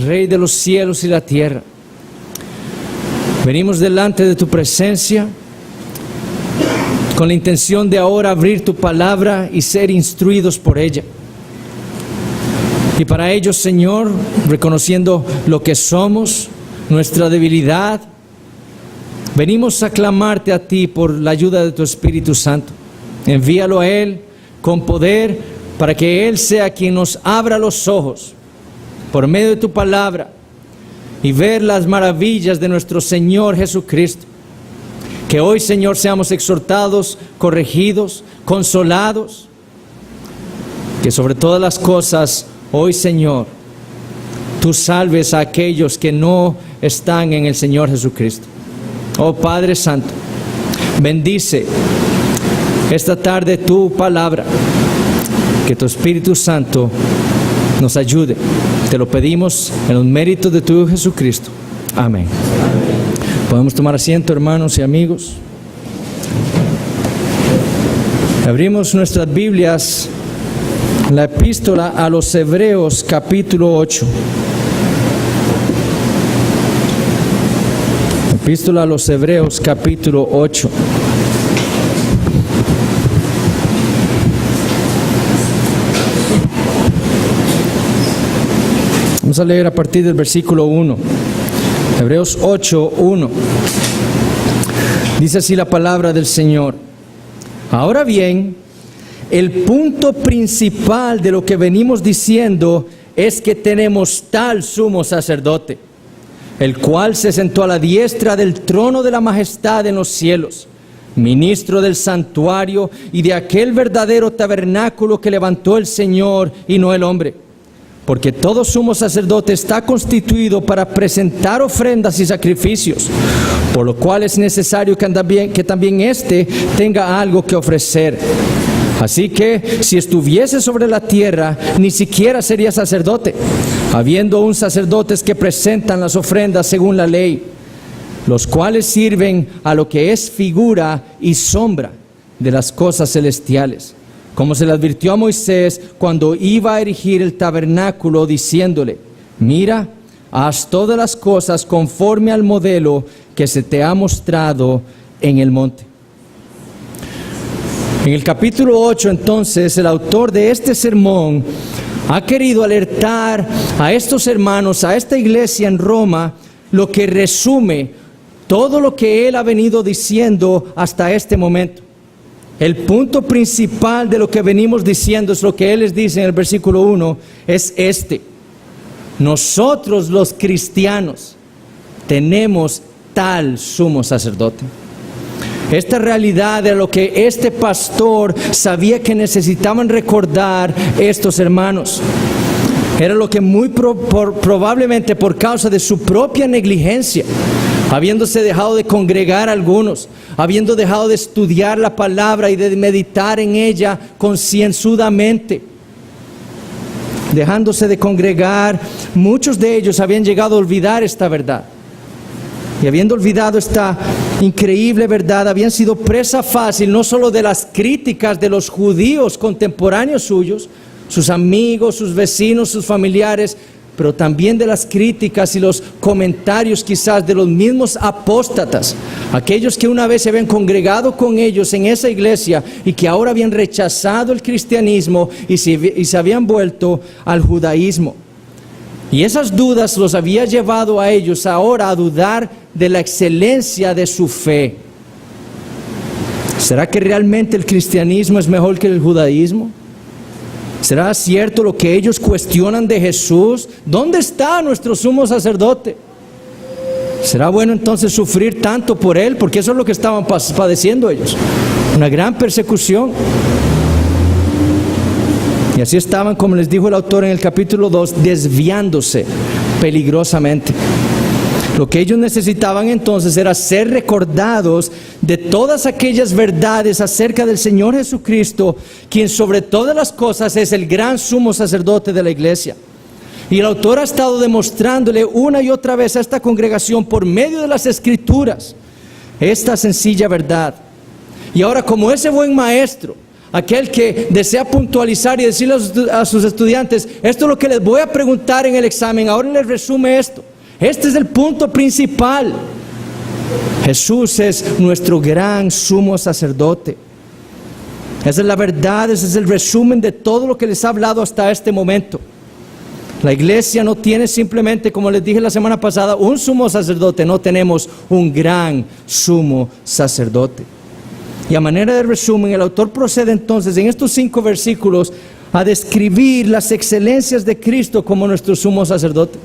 Rey de los cielos y la tierra, venimos delante de tu presencia con la intención de ahora abrir tu palabra y ser instruidos por ella. Y para ello, Señor, reconociendo lo que somos, nuestra debilidad, venimos a clamarte a ti por la ayuda de tu Espíritu Santo. Envíalo a Él con poder para que Él sea quien nos abra los ojos por medio de tu palabra y ver las maravillas de nuestro Señor Jesucristo. Que hoy, Señor, seamos exhortados, corregidos, consolados. Que sobre todas las cosas, hoy, Señor, tú salves a aquellos que no están en el Señor Jesucristo. Oh Padre Santo, bendice esta tarde tu palabra. Que tu Espíritu Santo nos ayude. Te lo pedimos en los méritos de tu Hijo Jesucristo. Amén. Podemos tomar asiento, hermanos y amigos. Abrimos nuestras Biblias en la epístola a los Hebreos, capítulo 8. Epístola a los Hebreos, capítulo 8. Vamos a leer a partir del versículo 1. Hebreos 8, 1. Dice así la palabra del Señor. Ahora bien, el punto principal de lo que venimos diciendo es que tenemos tal sumo sacerdote, el cual se sentó a la diestra del trono de la majestad en los cielos, ministro del santuario y de aquel verdadero tabernáculo que levantó el Señor y no el hombre. Porque todo sumo sacerdote está constituido para presentar ofrendas y sacrificios, por lo cual es necesario que también éste tenga algo que ofrecer. Así que si estuviese sobre la tierra, ni siquiera sería sacerdote, habiendo aún sacerdotes que presentan las ofrendas según la ley, los cuales sirven a lo que es figura y sombra de las cosas celestiales. Como se le advirtió a Moisés cuando iba a erigir el tabernáculo, diciéndole: mira, haz todas las cosas conforme al modelo que se te ha mostrado en el monte. En el capítulo 8, entonces, el autor de este sermón ha querido alertar a estos hermanos, a esta iglesia en Roma, lo que resume todo lo que él ha venido diciendo hasta este momento. El punto principal de lo que venimos diciendo es lo que él les dice en el versículo 1, es este: nosotros los cristianos tenemos tal sumo sacerdote. Esta realidad era lo que este pastor sabía que necesitaban recordar estos hermanos. Era lo que muy probablemente por causa de su propia negligencia, habiéndose dejado de congregar algunos, habiendo dejado de estudiar la palabra y de meditar en ella concienzudamente, dejándose de congregar, muchos de ellos habían llegado a olvidar esta verdad. Y habiendo olvidado esta increíble verdad, habían sido presa fácil no solo de las críticas de los judíos contemporáneos suyos, sus amigos, sus vecinos, sus familiares, pero también de las críticas y los comentarios quizás de los mismos apóstatas, aquellos que una vez se habían congregado con ellos en esa iglesia y que ahora habían rechazado el cristianismo y se habían vuelto al judaísmo. Y esas dudas los había llevado a ellos ahora a dudar de la excelencia de su fe. ¿Será que realmente el cristianismo es mejor que el judaísmo? ¿Será cierto lo que ellos cuestionan de Jesús? ¿Dónde está nuestro sumo sacerdote? ¿Será bueno entonces sufrir tanto por él? Porque eso es lo que estaban padeciendo ellos, una gran persecución. Y así estaban, como les dijo el autor en el capítulo 2, desviándose peligrosamente. Lo que ellos necesitaban entonces era ser recordados de todas aquellas verdades acerca del Señor Jesucristo, quien sobre todas las cosas es el gran sumo sacerdote de la iglesia. Y el autor ha estado demostrándole una y otra vez a esta congregación por medio de las Escrituras esta sencilla verdad. Y ahora, como ese buen maestro, aquel que desea puntualizar y decirle a sus estudiantes, esto es lo que les voy a preguntar en el examen, ahora les resume esto. Este es el punto principal. Jesús es nuestro gran sumo sacerdote. Esa es la verdad, ese es el resumen de todo lo que les ha hablado hasta este momento. La iglesia no tiene simplemente, como les dije la semana pasada, un sumo sacerdote, no tenemos un gran sumo sacerdote. Y a manera de resumen, el autor procede entonces en estos 5 versículos a describir las excelencias de Cristo como nuestro sumo sacerdote.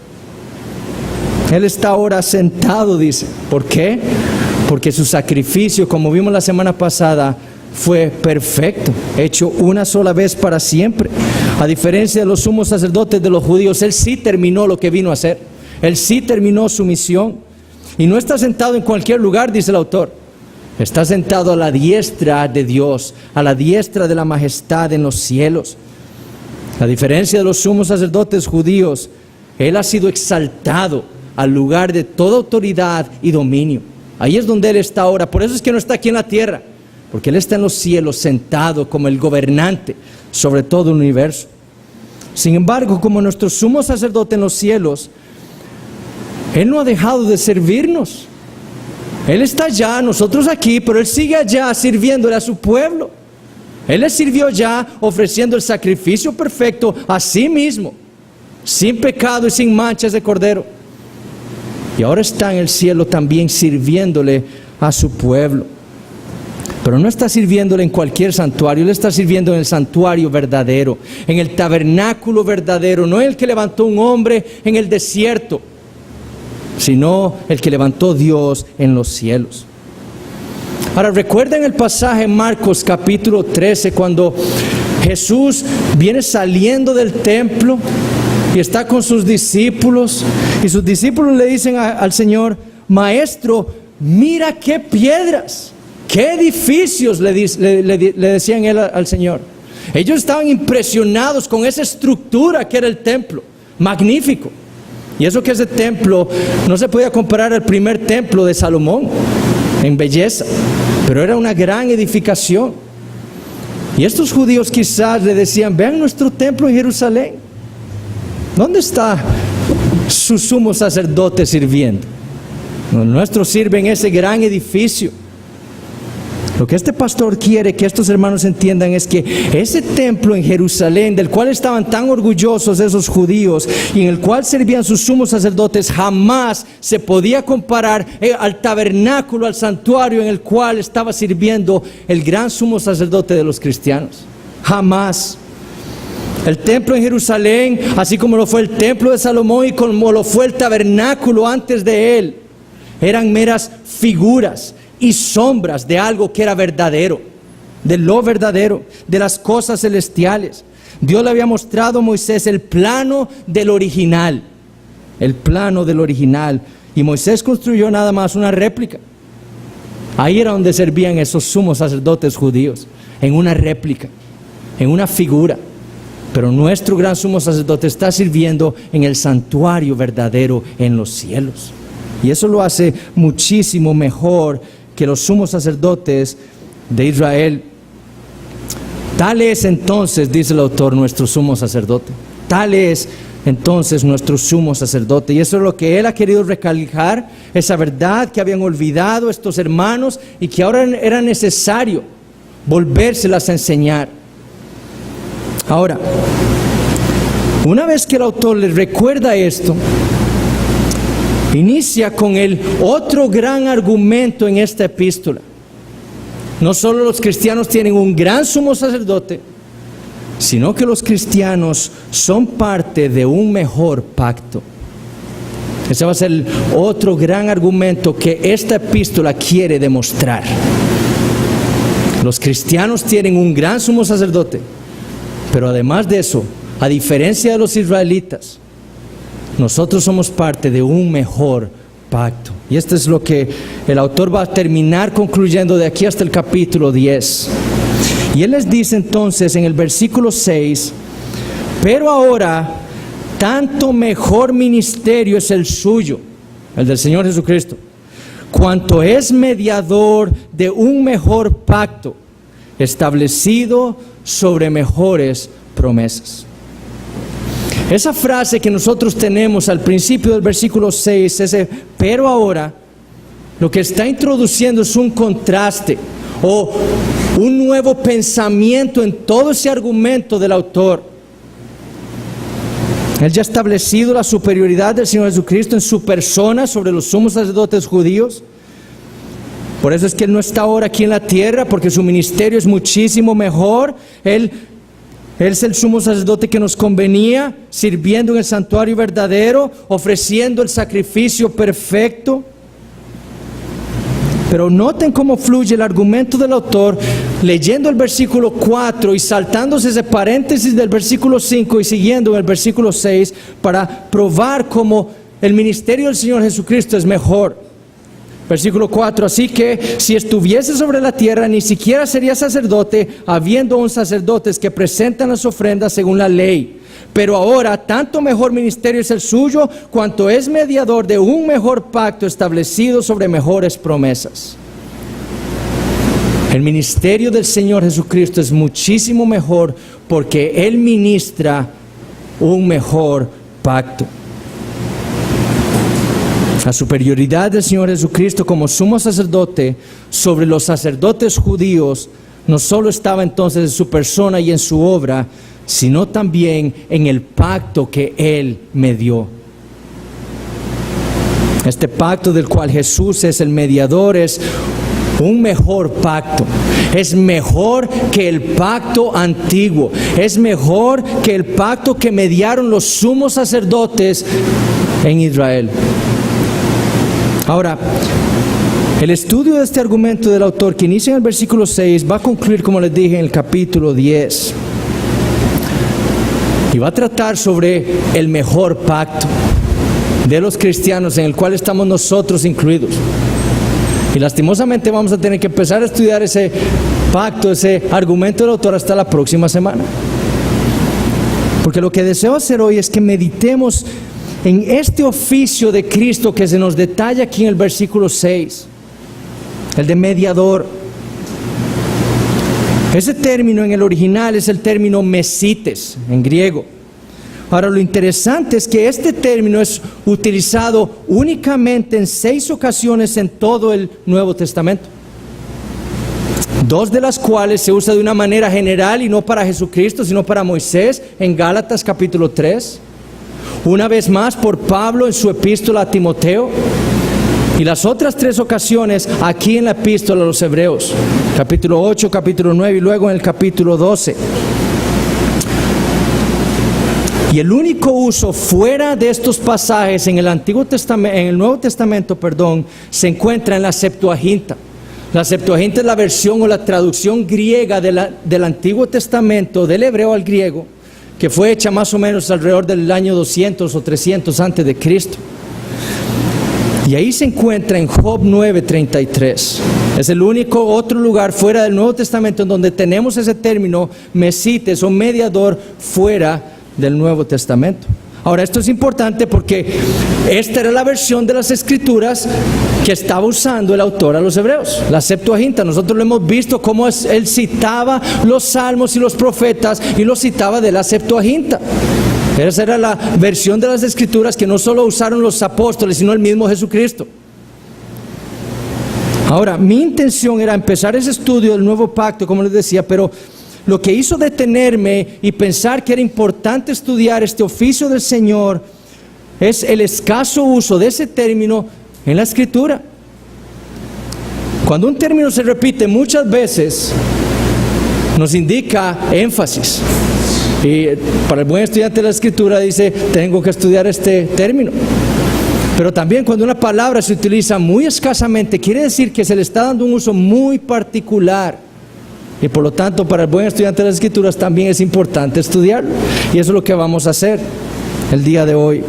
Él está ahora sentado, dice. ¿Por qué? Porque su sacrificio, como vimos la semana pasada, fue perfecto, hecho una sola vez para siempre. A diferencia de los sumos sacerdotes de los judíos, Él sí terminó lo que vino a hacer. Él sí terminó su misión. Y no está sentado en cualquier lugar, dice el autor. Está sentado a la diestra de Dios, a la diestra de la majestad en los cielos. A diferencia de los sumos sacerdotes judíos, Él ha sido exaltado al lugar de toda autoridad y dominio. Ahí es donde Él está ahora. Por eso es que no está aquí en la tierra, porque Él está en los cielos sentado como el gobernante sobre todo el universo. Sin embargo, como nuestro sumo sacerdote en los cielos, Él no ha dejado de servirnos. Él está allá, nosotros aquí, pero Él sigue allá sirviéndole a su pueblo. Él les sirvió ya ofreciendo el sacrificio perfecto a sí mismo, sin pecado y sin manchas de cordero. Y ahora está en el cielo también sirviéndole a su pueblo. Pero no está sirviéndole en cualquier santuario, Él está sirviendo en el santuario verdadero, en el tabernáculo verdadero, no el que levantó un hombre en el desierto, sino el que levantó Dios en los cielos. Ahora recuerden el pasaje en Marcos capítulo 13, cuando Jesús viene saliendo del templo y está con sus discípulos, y sus discípulos le dicen al Señor, Maestro, mira qué piedras. ¿Qué edificios? Le decían él al Señor. Ellos estaban impresionados con esa estructura que era el templo. Magnífico. Y eso que ese templo no se podía comparar al primer templo de Salomón en belleza, pero era una gran edificación. Y estos judíos quizás le decían, vean nuestro templo en Jerusalén. ¿Dónde está su sumo sacerdote sirviendo? Nuestro sirve en ese gran edificio. Lo que este pastor quiere que estos hermanos entiendan es que ese templo en Jerusalén, del cual estaban tan orgullosos esos judíos y en el cual servían sus sumos sacerdotes, jamás se podía comparar al tabernáculo, al santuario en el cual estaba sirviendo el gran sumo sacerdote de los cristianos. Jamás. El templo en Jerusalén, así como lo fue el templo de Salomón y como lo fue el tabernáculo antes de él, eran meras figuras y sombras de algo que era verdadero, de lo verdadero, de las cosas celestiales. Dios le había mostrado a Moisés el plano del original, y Moisés construyó nada más una réplica. Ahí era donde servían esos sumos sacerdotes judíos, en una réplica, en una figura. Pero nuestro gran sumo sacerdote está sirviendo en el santuario verdadero en los cielos, y eso lo hace muchísimo mejor que los sumos sacerdotes de Israel. Tal es entonces, dice el autor, nuestro sumo sacerdote. Tal es entonces nuestro sumo sacerdote. Y eso es lo que él ha querido recalcar, esa verdad que habían olvidado estos hermanos y que ahora era necesario volvérselas a enseñar. Ahora, una vez que el autor les recuerda esto, inicia con el otro gran argumento en esta epístola. No solo los cristianos tienen un gran sumo sacerdote, sino que los cristianos son parte de un mejor pacto. Ese va a ser el otro gran argumento que esta epístola quiere demostrar. Los cristianos tienen un gran sumo sacerdote, pero además de eso, a diferencia de los israelitas, nosotros somos parte de un mejor pacto. Y esto es lo que el autor va a terminar concluyendo de aquí hasta el capítulo 10. Y él les dice entonces en el versículo 6, pero ahora tanto mejor ministerio es el suyo, el del Señor Jesucristo, cuanto es mediador de un mejor pacto, establecido sobre mejores promesas. Esa frase que nosotros tenemos al principio del versículo 6, ese pero ahora, lo que está introduciendo es un contraste o un nuevo pensamiento en todo ese argumento del autor. Él ya ha establecido la superioridad del Señor Jesucristo en su persona sobre los sumos sacerdotes judíos. Por eso es que Él no está ahora aquí en la tierra, porque su ministerio es muchísimo mejor. Él es el sumo sacerdote que nos convenía, sirviendo en el santuario verdadero, ofreciendo el sacrificio perfecto. Pero noten cómo fluye el argumento del autor, leyendo el versículo 4 y saltándose ese paréntesis del versículo 5 y siguiendo en el versículo 6 para probar cómo el ministerio del Señor Jesucristo es mejor. Versículo 4, así que si estuviese sobre la tierra, ni siquiera sería sacerdote, habiendo aún sacerdotes que presentan las ofrendas según la ley. Pero ahora, tanto mejor ministerio es el suyo, cuanto es mediador de un mejor pacto establecido sobre mejores promesas. El ministerio del Señor Jesucristo es muchísimo mejor porque Él ministra un mejor pacto. La superioridad del Señor Jesucristo como sumo sacerdote sobre los sacerdotes judíos no solo estaba entonces en su persona y en su obra, sino también en el pacto que Él medió. Este pacto del cual Jesús es el mediador es un mejor pacto. Es mejor que el pacto antiguo. Es mejor que el pacto que mediaron los sumos sacerdotes en Israel. Ahora, el estudio de este argumento del autor, que inicia en el versículo 6, va a concluir, como les dije, en el capítulo 10. Y va a tratar sobre el mejor pacto de los cristianos, en el cual estamos nosotros incluidos. Y lastimosamente vamos a tener que empezar a estudiar ese pacto, ese argumento del autor hasta la próxima semana. Porque lo que deseo hacer hoy es que meditemos en este oficio de Cristo que se nos detalla aquí en el versículo 6, el de mediador. Ese término en el original es el término mesites en griego. Ahora, lo interesante es que este término es utilizado únicamente en 6 ocasiones en todo el Nuevo Testamento. 2 de las cuales se usa de una manera general y no para Jesucristo, sino para Moisés, en Gálatas capítulo 3. Una vez más por Pablo en su epístola a Timoteo. Y las otras 3 ocasiones aquí en la epístola a los Hebreos, capítulo 8, capítulo 9 y luego en el capítulo 12. Y el único uso fuera de estos pasajes en el Nuevo Testamento, se encuentra en la Septuaginta. La Septuaginta es la versión o la traducción griega del Antiguo Testamento, del hebreo al griego, que fue hecha más o menos alrededor del año 200 o 300 antes de Cristo. Y ahí se encuentra en Job 9:33. Es el único otro lugar fuera del Nuevo Testamento en donde tenemos ese término mesites o mediador fuera del Nuevo Testamento. Ahora, esto es importante porque esta era la versión de las Escrituras que estaba usando el autor a los Hebreos, la Septuaginta. Nosotros lo hemos visto cómo él citaba los salmos y los profetas y los citaba de la Septuaginta. Esa era la versión de las Escrituras que no solo usaron los apóstoles, sino el mismo Jesucristo. Ahora, mi intención era empezar ese estudio del nuevo pacto, como les decía, pero lo que hizo detenerme y pensar que era importante estudiar este oficio del Señor es el escaso uso de ese término en la Escritura. Cuando un término se repite muchas veces, nos indica énfasis. Y para el buen estudiante de la Escritura dice, tengo que estudiar este término. Pero también cuando una palabra se utiliza muy escasamente, quiere decir que se le está dando un uso muy particular. Y por lo tanto, para el buen estudiante de las Escrituras también es importante estudiarlo. Y eso es lo que vamos a hacer el día de hoy.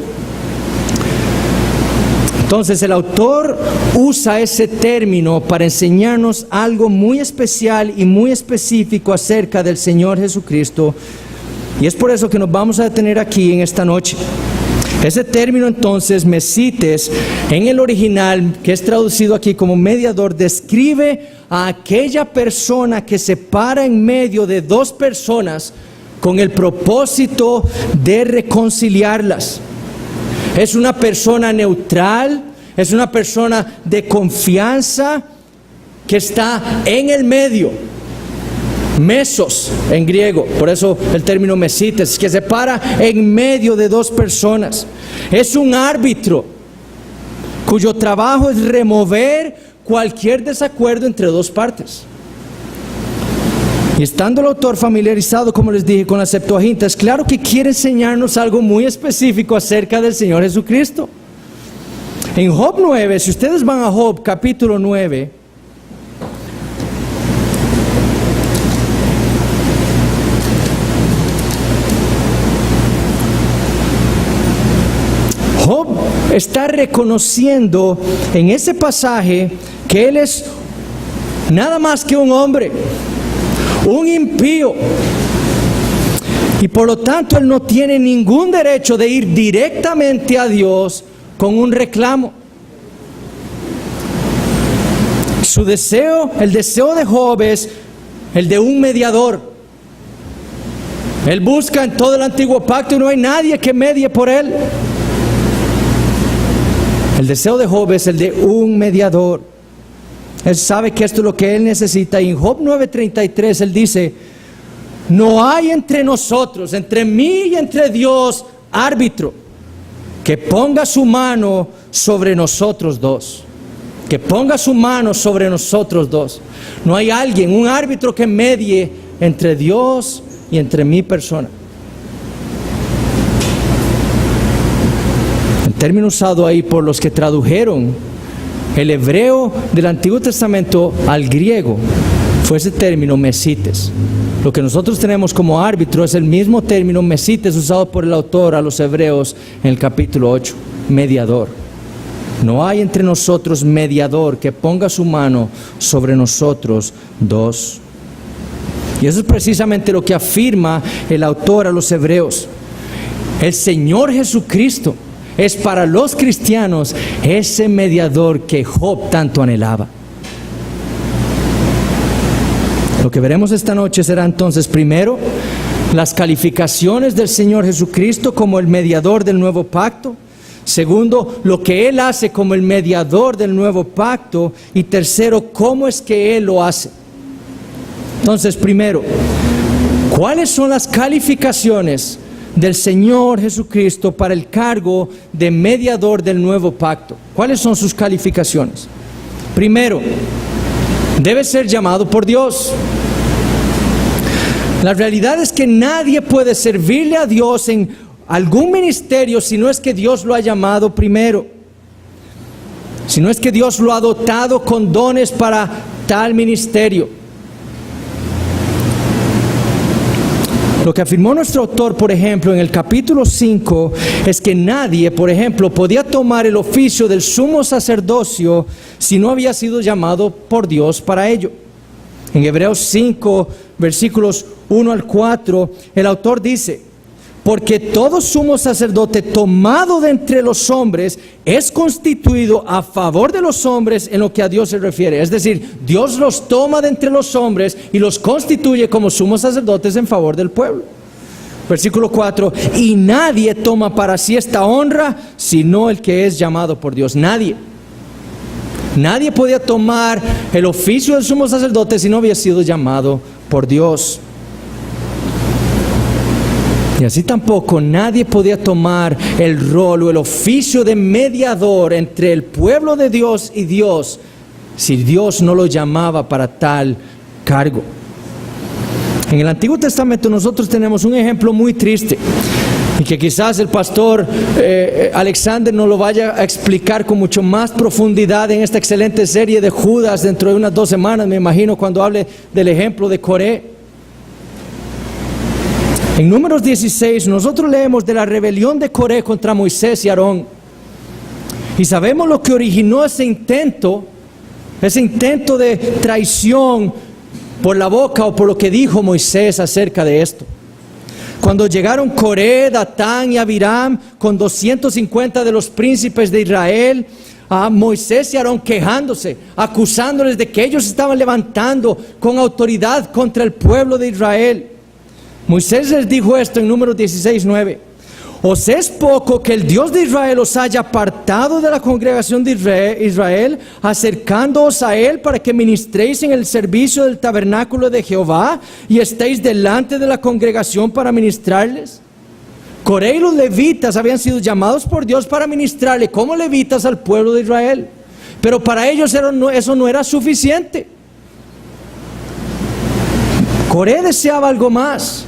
Entonces, el autor usa ese término para enseñarnos algo muy especial y muy específico acerca del Señor Jesucristo. Y es por eso que nos vamos a detener aquí en esta noche. Ese término entonces, mesites, en el original, que es traducido aquí como mediador, describe a aquella persona que se para en medio de dos personas con el propósito de reconciliarlas. Es una persona neutral, es una persona de confianza que está en el medio. Mesos en griego, por eso el término mesites, que se para en medio de dos personas. Es un árbitro cuyo trabajo es remover cualquier desacuerdo entre dos partes. Y estando el autor familiarizado, como les dije, con la Septuaginta, es claro que quiere enseñarnos algo muy específico acerca del Señor Jesucristo. En Job 9, si ustedes van a Job capítulo 9, Job está reconociendo en ese pasaje que él es nada más que un hombre, un impío, y por lo tanto él no tiene ningún derecho de ir directamente a Dios con un reclamo. Su deseo, el deseo de Job es el de un mediador. Él busca en todo el antiguo pacto y no hay nadie que medie por él. El deseo de Job es el de un mediador. Él sabe que esto es lo que él necesita. Y en Job 9:33 él dice: no hay entre nosotros, entre mí y entre Dios, árbitro que ponga su mano sobre nosotros dos. Que ponga su mano sobre nosotros dos. No hay alguien, un árbitro que medie entre Dios y entre mi persona. Término usado ahí por los que tradujeron el hebreo del Antiguo Testamento al griego fue ese término mesites. Lo que nosotros tenemos como árbitro es el mismo término mesites usado por el autor a los hebreos en el capítulo 8, mediador. No hay entre nosotros mediador que ponga su mano sobre nosotros dos. Y eso es precisamente lo que afirma el autor a los hebreos. El Señor Jesucristo es para los cristianos ese mediador que Job tanto anhelaba. Lo que veremos esta noche será entonces, primero, las calificaciones del Señor Jesucristo como el mediador del nuevo pacto. Segundo, lo que Él hace como el mediador del nuevo pacto. Y tercero, cómo es que Él lo hace. Entonces, primero, ¿cuáles son las calificaciones del Señor Jesucristo para el cargo de mediador del nuevo pacto? ¿Cuáles son sus calificaciones? Primero, debe ser llamado por Dios. La realidad es que nadie puede servirle a Dios en algún ministerio si no es que Dios lo ha llamado primero, si no es que Dios lo ha dotado con dones para tal ministerio. Lo que afirmó nuestro autor, por ejemplo, en el capítulo 5, es que nadie, por ejemplo, podía tomar el oficio del sumo sacerdocio si no había sido llamado por Dios para ello. En Hebreos 5, versículos 1 al 4, el autor dice: porque todo sumo sacerdote tomado de entre los hombres es constituido a favor de los hombres en lo que a Dios se refiere. Es decir, Dios los toma de entre los hombres y los constituye como sumos sacerdotes en favor del pueblo. Versículo 4, y nadie toma para sí esta honra sino el que es llamado por Dios. Nadie podía tomar el oficio del sumo sacerdote si no había sido llamado por Dios. Y así tampoco nadie podía tomar el rol o el oficio de mediador entre el pueblo de Dios y Dios si Dios no lo llamaba para tal cargo. En el Antiguo Testamento nosotros tenemos un ejemplo muy triste y que quizás el pastor Alexander nos lo vaya a explicar con mucho más profundidad en esta excelente serie de Judas dentro de unas 2 semanas, me imagino, cuando hable del ejemplo de Coré. En Números 16 nosotros leemos de la rebelión de Coré contra Moisés y Aarón. Y sabemos lo que originó ese intento de traición por la boca o por lo que dijo Moisés acerca de esto. Cuando llegaron Coré, Datán y Abiram con 250 de los príncipes de Israel, a Moisés y Aarón quejándose, acusándoles de que ellos estaban levantando con autoridad contra el pueblo de Israel. Moisés les dijo esto en Números 16:9. ¿Os es poco que el Dios de Israel os haya apartado de la congregación de Israel, acercándoos a Él para que ministréis en el servicio del tabernáculo de Jehová y estéis delante de la congregación para ministrarles? Coré y los levitas habían sido llamados por Dios para ministrarle como levitas al pueblo de Israel, pero para ellos eso no era suficiente. Coré deseaba algo más,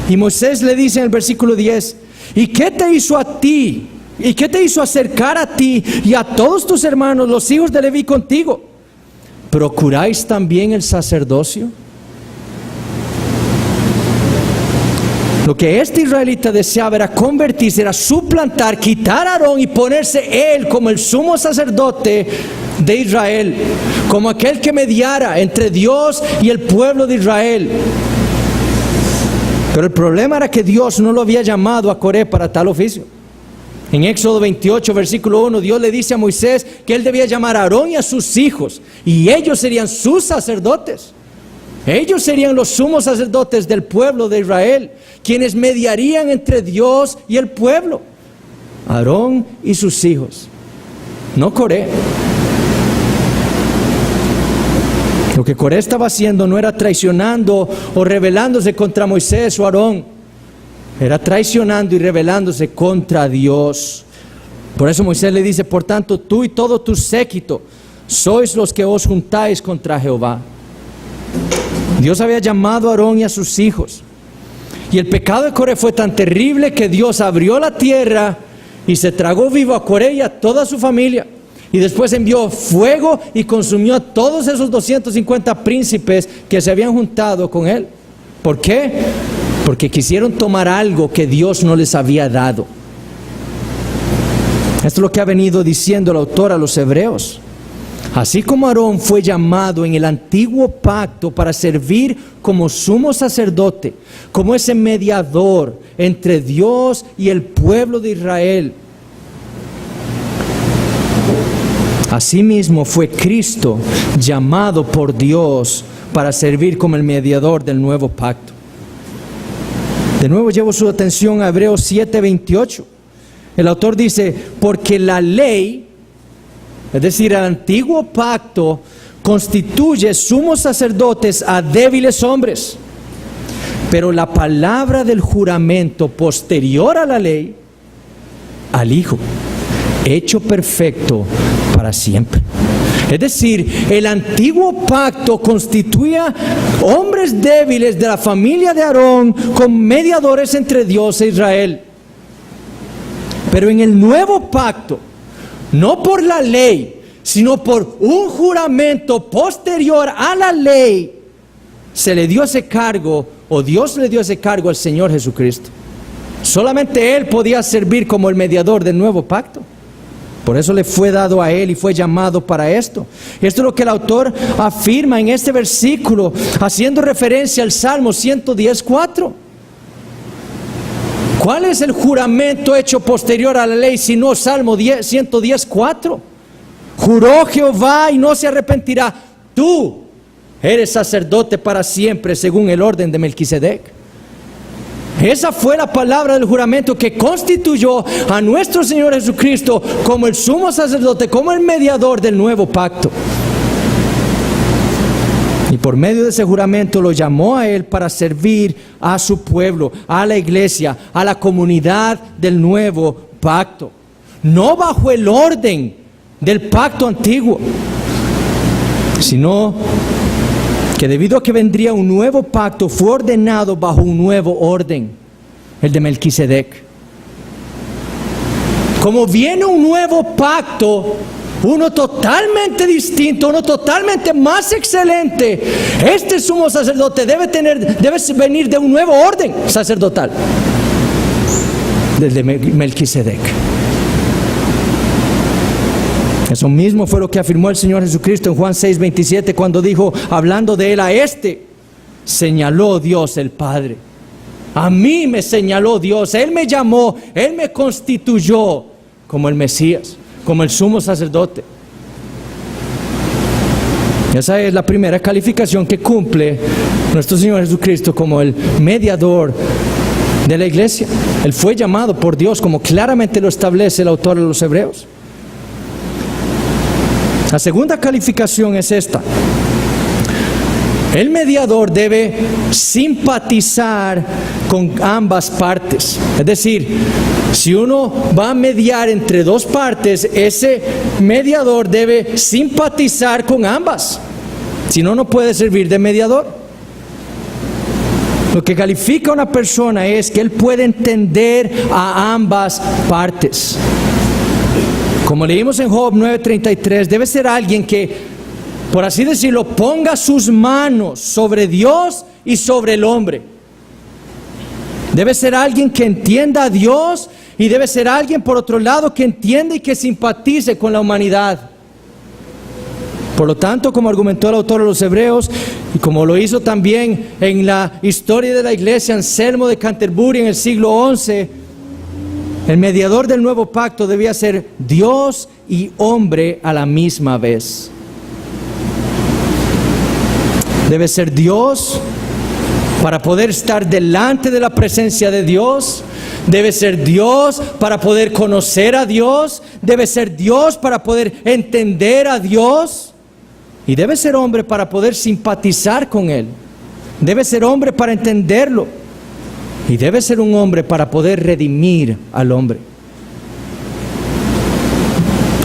y Moisés le dice en el versículo 10: ¿y qué te hizo a ti? ¿Y qué te hizo acercar a ti y a todos tus hermanos, los hijos de Leví, contigo? ¿Procuráis también el sacerdocio? Lo que este israelita deseaba era convertirse, era suplantar, quitar a Aarón y ponerse él como el sumo sacerdote de Israel, como aquel que mediara entre Dios y el pueblo de Israel. Pero el problema era que Dios no lo había llamado a Coré para tal oficio. En Éxodo 28, versículo 1, Dios le dice a Moisés que él debía llamar a Aarón y a sus hijos, y ellos serían sus sacerdotes. Ellos serían los sumos sacerdotes del pueblo de Israel, quienes mediarían entre Dios y el pueblo. Aarón y sus hijos, no Coré. Lo que Coré estaba haciendo no era traicionando o rebelándose contra Moisés o Aarón, era traicionando y rebelándose contra Dios. Por eso Moisés le dice: por tanto, tú y todo tu séquito sois los que os juntáis contra Jehová. Dios había llamado a Aarón y a sus hijos, y el pecado de Coré fue tan terrible que Dios abrió la tierra y se tragó vivo a Coré y a toda su familia, y después envió fuego y consumió a todos esos 250 príncipes que se habían juntado con él. ¿Por qué? Porque quisieron tomar algo que Dios no les había dado. Esto es lo que ha venido diciendo el autor a los Hebreos. Así como Aarón fue llamado en el antiguo pacto para servir como sumo sacerdote, como ese mediador entre Dios y el pueblo de Israel, asimismo fue Cristo llamado por Dios para servir como el mediador del nuevo pacto. De nuevo llevo su atención a Hebreos 7:28. El autor dice: porque la ley, es decir, el antiguo pacto, constituye sumos sacerdotes a débiles hombres, pero la palabra del juramento posterior a la ley, al Hijo, hecho perfecto para siempre. Es decir, el antiguo pacto constituía hombres débiles de la familia de Aarón como mediadores entre Dios e Israel. Pero en el nuevo pacto, no por la ley, sino por un juramento posterior a la ley, se le dio ese cargo, o Dios le dio ese cargo al Señor Jesucristo. Solamente Él podía servir como el mediador del nuevo pacto. Por eso le fue dado a Él y fue llamado para esto. Esto es lo que el autor afirma en este versículo, haciendo referencia al Salmo 110:4. ¿Cuál es el juramento hecho posterior a la ley sino Salmo 110:4? Juró Jehová y no se arrepentirá: tú eres sacerdote para siempre según el orden de Melquisedec. Esa fue la palabra del juramento que constituyó a nuestro Señor Jesucristo como el sumo sacerdote, como el mediador del nuevo pacto. Y por medio de ese juramento lo llamó a Él para servir a su pueblo, a la iglesia, a la comunidad del nuevo pacto. No bajo el orden del pacto antiguo, sino que debido a que vendría un nuevo pacto, fue ordenado bajo un nuevo orden, el de Melquisedec. Como viene un nuevo pacto, uno totalmente distinto, uno totalmente más excelente, este sumo sacerdote debe venir de un nuevo orden sacerdotal, del de Melquisedec. Eso mismo fue lo que afirmó el Señor Jesucristo en Juan 6:27, cuando dijo, hablando de Él: a este señaló Dios el Padre. A mí me señaló Dios, Él me llamó, Él me constituyó como el Mesías, como el sumo sacerdote. Esa es la primera calificación que cumple nuestro Señor Jesucristo como el mediador de la iglesia. Él fue llamado por Dios, como claramente lo establece el autor de los Hebreos. La segunda calificación es esta: el mediador debe simpatizar con ambas partes. Es decir, si uno va a mediar entre dos partes, ese mediador debe simpatizar con ambas. Si no, no puede servir de mediador. Lo que califica a una persona es que él puede entender a ambas partes. Como leímos en Job 9:33, debe ser alguien que, por así decirlo, ponga sus manos sobre Dios y sobre el hombre. Debe ser alguien que entienda a Dios y debe ser alguien, por otro lado, que entienda y que simpatice con la humanidad. Por lo tanto, como argumentó el autor de los Hebreos, y como lo hizo también en la historia de la iglesia Anselmo de Canterbury en el siglo XI, el mediador del nuevo pacto debía ser Dios y hombre a la misma vez. Debe ser Dios para poder estar delante de la presencia de Dios. Debe ser Dios para poder conocer a Dios. Debe ser Dios para poder entender a Dios. Y debe ser hombre para poder simpatizar con Él. Debe ser hombre para entenderlo. Y debe ser un hombre para poder redimir al hombre.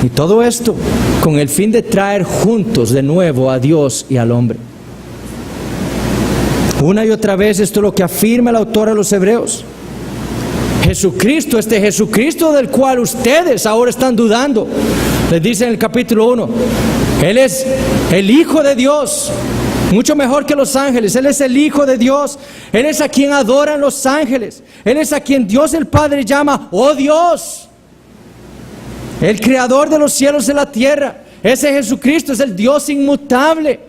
Y todo esto con el fin de traer juntos de nuevo a Dios y al hombre. Una y otra vez esto es lo que afirma el autor a los Hebreos. Jesucristo, este Jesucristo del cual ustedes ahora están dudando, les dice en el capítulo 1, Él es el Hijo de Dios, mucho mejor que los ángeles. Él es el Hijo de Dios. Él es a quien adoran los ángeles. Él es a quien Dios el Padre llama, oh Dios, el creador de los cielos y la tierra. Ese Jesucristo es el Dios inmutable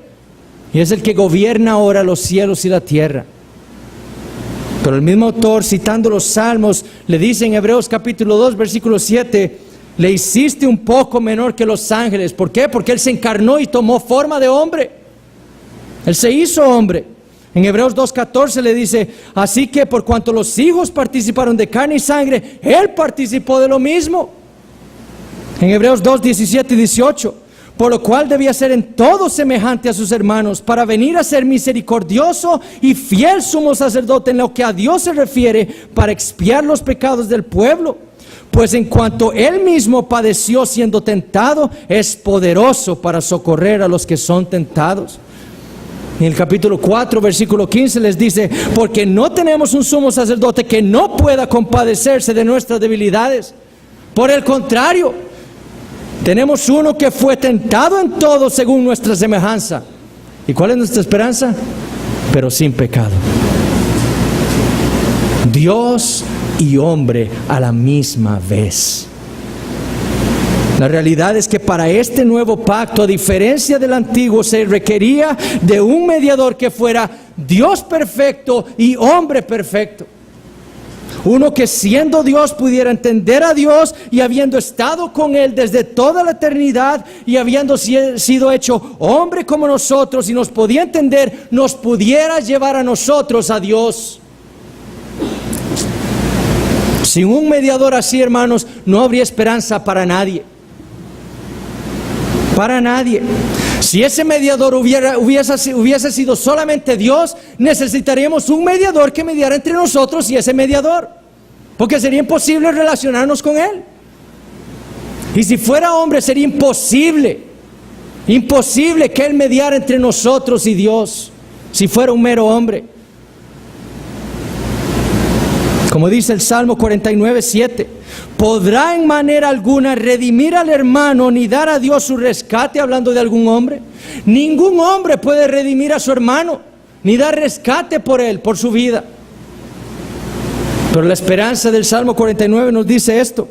y es el que gobierna ahora los cielos y la tierra. Pero el mismo autor, citando los Salmos, le dice en Hebreos capítulo 2, versículo 7, le hiciste un poco menor que los ángeles. ¿Por qué? Porque Él se encarnó y tomó forma de hombre. Él se hizo hombre. En Hebreos 2:14 le dice, así que por cuanto los hijos participaron de carne y sangre, Él participó de lo mismo. En Hebreos 2:17 y 18, por lo cual debía ser en todo semejante a sus hermanos, para venir a ser misericordioso y fiel sumo sacerdote en lo que a Dios se refiere, para expiar los pecados del pueblo. Pues en cuanto Él mismo padeció siendo tentado, es poderoso para socorrer a los que son tentados. En el capítulo 4, versículo 15 les dice, porque no tenemos un sumo sacerdote que no pueda compadecerse de nuestras debilidades. Por el contrario, tenemos uno que fue tentado en todo según nuestra semejanza. ¿Y cuál es nuestra esperanza? Pero sin pecado. Dios y hombre a la misma vez. La realidad es que para este nuevo pacto, a diferencia del antiguo, se requería de un mediador que fuera Dios perfecto y hombre perfecto. Uno que siendo Dios pudiera entender a Dios y habiendo estado con Él desde toda la eternidad y habiendo sido hecho hombre como nosotros y nos podía entender, nos pudiera llevar a nosotros a Dios. Sin un mediador así, hermanos, no habría esperanza para nadie. Para nadie. Si ese mediador hubiese sido solamente Dios, necesitaríamos un mediador que mediara entre nosotros y ese mediador, porque sería imposible relacionarnos con Él. Y si fuera hombre, sería imposible que Él mediara entre nosotros y Dios, si fuera un mero hombre. Como dice el Salmo 49:7, ¿podrá en manera alguna redimir al hermano ni dar a Dios su rescate? Hablando de algún hombre. Ningún hombre puede redimir a su hermano ni dar rescate por él, por su vida. Pero la esperanza del Salmo 49 nos dice esto: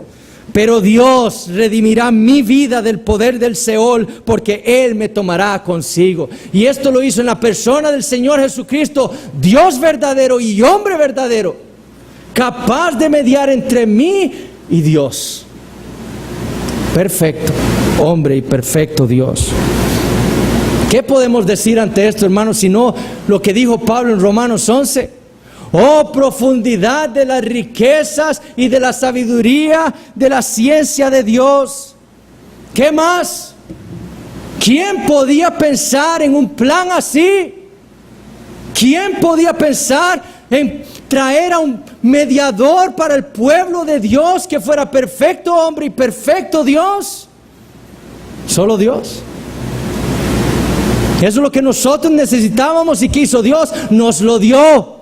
pero Dios redimirá mi vida del poder del Seol, porque Él me tomará consigo. Y esto lo hizo en la persona del Señor Jesucristo, Dios verdadero y hombre verdadero, capaz de mediar entre mí y Dios. Perfecto hombre y perfecto Dios. ¿Qué podemos decir ante esto, hermanos, sino lo que dijo Pablo en Romanos 11? Oh, profundidad de las riquezas y de la sabiduría de la ciencia de Dios. ¿Qué más? ¿Quién podía pensar en un plan así? ¿Quién podía pensar en traer a un mediador para el pueblo de Dios que fuera perfecto hombre y perfecto Dios? Solo Dios. Eso es lo que nosotros necesitábamos y quiso Dios, nos lo dio.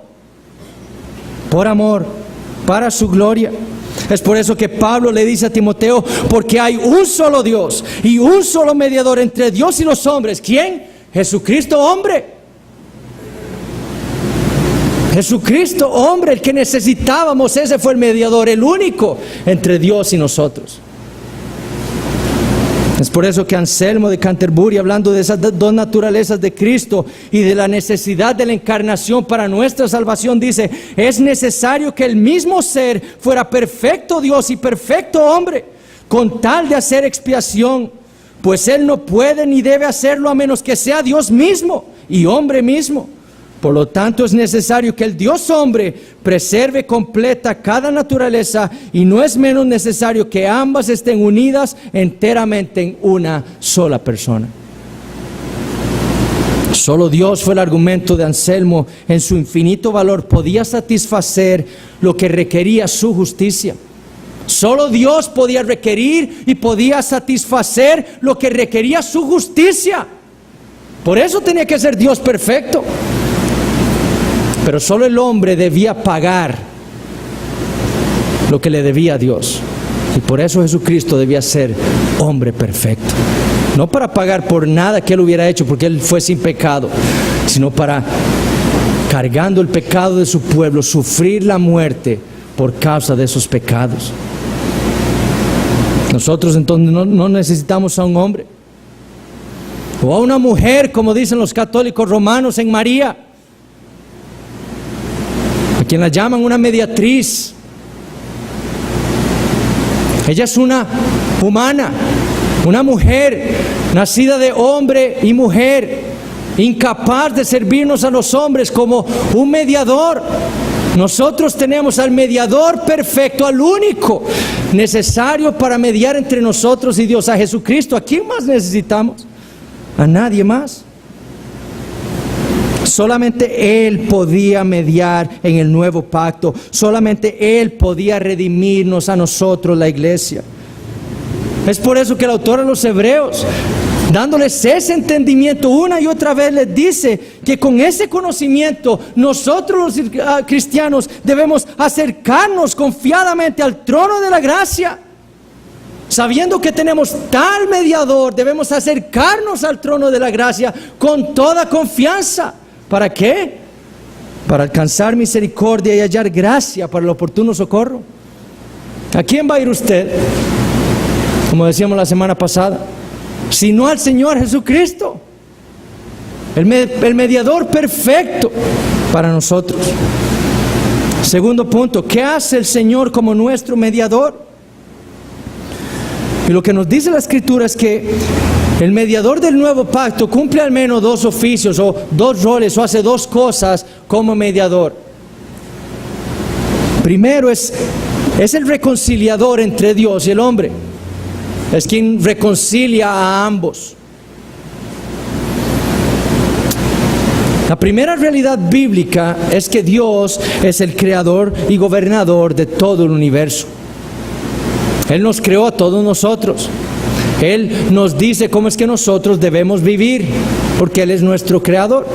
Por amor, para su gloria. Es por eso que Pablo le dice a Timoteo, porque hay un solo Dios y un solo mediador entre Dios y los hombres. ¿Quién? Jesucristo hombre. Jesucristo hombre, el que necesitábamos, ese fue el mediador, el único entre Dios y nosotros. Es por eso que Anselmo de Canterbury, hablando de esas dos naturalezas de Cristo y de la necesidad de la encarnación para nuestra salvación, dice: es necesario que el mismo ser fuera perfecto Dios y perfecto hombre, con tal de hacer expiación, pues Él no puede ni debe hacerlo a menos que sea Dios mismo y hombre mismo. Por lo tanto, es necesario que el Dios hombre preserve completa cada naturaleza, y no es menos necesario que ambas estén unidas enteramente en una sola persona. Solo Dios, fue el argumento de Anselmo, en su infinito valor podía satisfacer lo que requería su justicia. Solo Dios podía requerir y podía satisfacer lo que requería su justicia. Por eso tenía que ser Dios perfecto. Pero solo el hombre debía pagar lo que le debía a Dios. Y por eso Jesucristo debía ser hombre perfecto. No para pagar por nada que Él hubiera hecho, porque Él fue sin pecado, sino para, cargando el pecado de su pueblo, sufrir la muerte por causa de esos pecados. Nosotros entonces no necesitamos a un hombre o a una mujer, como dicen los católicos romanos en María, a quien la llaman una mediatriz. Ella es una humana, una mujer nacida de hombre y mujer, incapaz de servirnos a los hombres como un mediador. Nosotros tenemos al mediador perfecto, al único necesario para mediar entre nosotros y Dios, a Jesucristo. ¿A quién más necesitamos? A nadie más. Solamente Él podía mediar en el nuevo pacto. Solamente Él podía redimirnos a nosotros, la iglesia. Es por eso que el autor de los Hebreos, dándoles ese entendimiento una y otra vez, les dice que con ese conocimiento nosotros los cristianos debemos acercarnos confiadamente al trono de la gracia. Sabiendo que tenemos tal mediador, debemos acercarnos al trono de la gracia con toda confianza. ¿Para qué? Para alcanzar misericordia y hallar gracia para el oportuno socorro. ¿A quién va a ir usted? Como decíamos la semana pasada, sino al Señor Jesucristo, el mediador perfecto para nosotros. Segundo punto, ¿qué hace el Señor como nuestro mediador? Y lo que nos dice la Escritura es que el mediador del nuevo pacto cumple al menos dos oficios o dos roles, o hace dos cosas como mediador. Primero es el reconciliador entre Dios y el hombre. Es quien reconcilia a ambos. La primera realidad bíblica es que Dios es el creador y gobernador de todo el universo. Él nos creó a todos nosotros. Él nos dice cómo es que nosotros debemos vivir, porque Él es nuestro creador.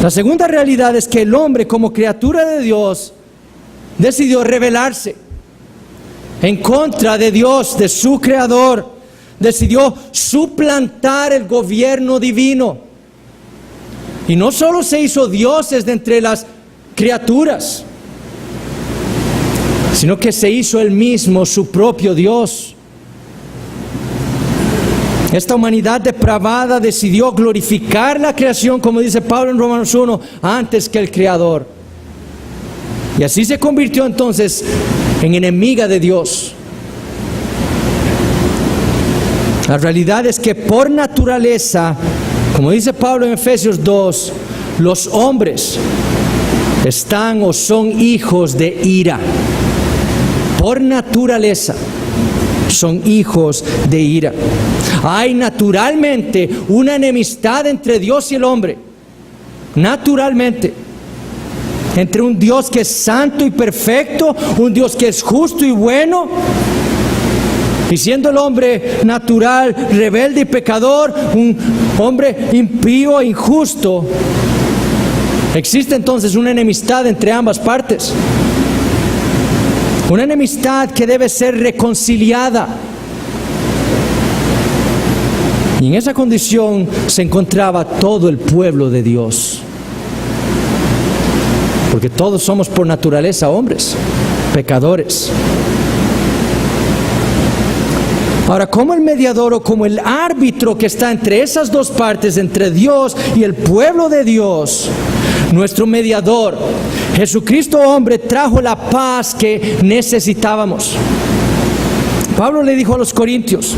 La segunda realidad es que el hombre, como criatura de Dios, decidió rebelarse en contra de Dios, de su creador. Decidió suplantar el gobierno divino. Y no solo se hizo dioses de entre las criaturas, sino que se hizo Él mismo su propio Dios. Esta humanidad depravada decidió glorificar la creación, como dice Pablo en Romanos 1, antes que el Creador. Y así se convirtió entonces en enemiga de Dios. La realidad es que por naturaleza, como dice Pablo en Efesios 2, los hombres están o son hijos de ira. Por naturaleza son hijos de ira. Hay naturalmente una enemistad entre Dios y el hombre. Naturalmente. Entre un Dios que es santo y perfecto, un Dios que es justo y bueno, y siendo el hombre natural, rebelde y pecador, un hombre impío e injusto, existe entonces una enemistad entre ambas partes. Una enemistad que debe ser reconciliada. Y en esa condición se encontraba todo el pueblo de Dios. Porque todos somos por naturaleza hombres, pecadores. Ahora, como el mediador o como el árbitro que está entre esas dos partes, entre Dios y el pueblo de Dios, nuestro mediador, Jesucristo hombre, trajo la paz que necesitábamos. Pablo le dijo a los corintios,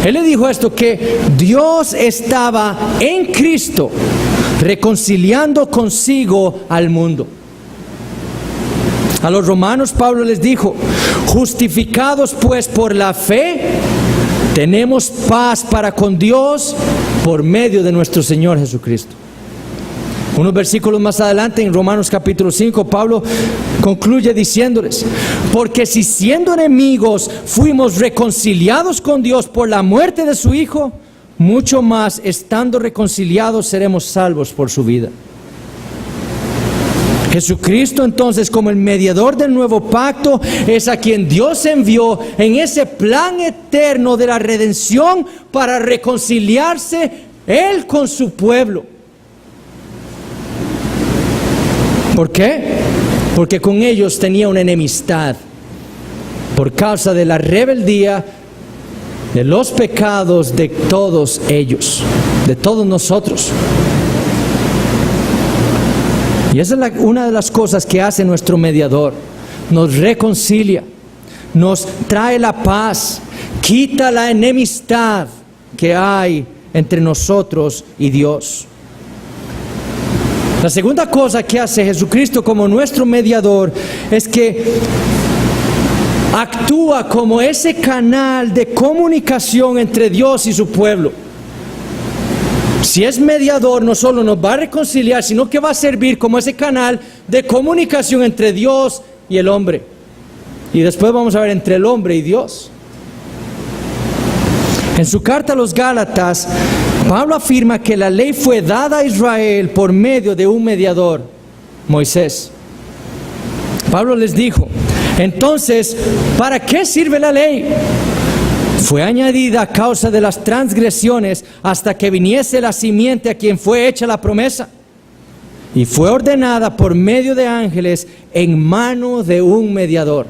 él le dijo esto, que Dios estaba en Cristo reconciliando consigo al mundo. A los romanos Pablo les dijo, justificados pues por la fe, tenemos paz para con Dios por medio de nuestro Señor Jesucristo. Unos versículos más adelante, en Romanos capítulo 5, Pablo concluye diciéndoles, porque si siendo enemigos fuimos reconciliados con Dios por la muerte de su Hijo, mucho más estando reconciliados seremos salvos por su vida. Jesucristo entonces, como el mediador del nuevo pacto, es a quien Dios envió en ese plan eterno de la redención para reconciliarse Él con su pueblo. ¿Por qué? Porque con ellos tenía una enemistad por causa de la rebeldía, de los pecados de todos ellos, de todos nosotros. Y esa es una de las cosas que hace nuestro mediador. Nos reconcilia, nos trae la paz, quita la enemistad que hay entre nosotros y Dios. La segunda cosa que hace Jesucristo como nuestro mediador es que actúa como ese canal de comunicación entre Dios y su pueblo. Si es mediador, no solo nos va a reconciliar, sino que va a servir como ese canal de comunicación entre Dios y el hombre. Y después vamos a ver entre el hombre y Dios. En su carta a los Gálatas, Pablo afirma que la ley fue dada a Israel por medio de un mediador, Moisés. Pablo les dijo, entonces, ¿para qué sirve la ley? Fue añadida a causa de las transgresiones hasta que viniese la simiente a quien fue hecha la promesa. Y fue ordenada por medio de ángeles en mano de un mediador,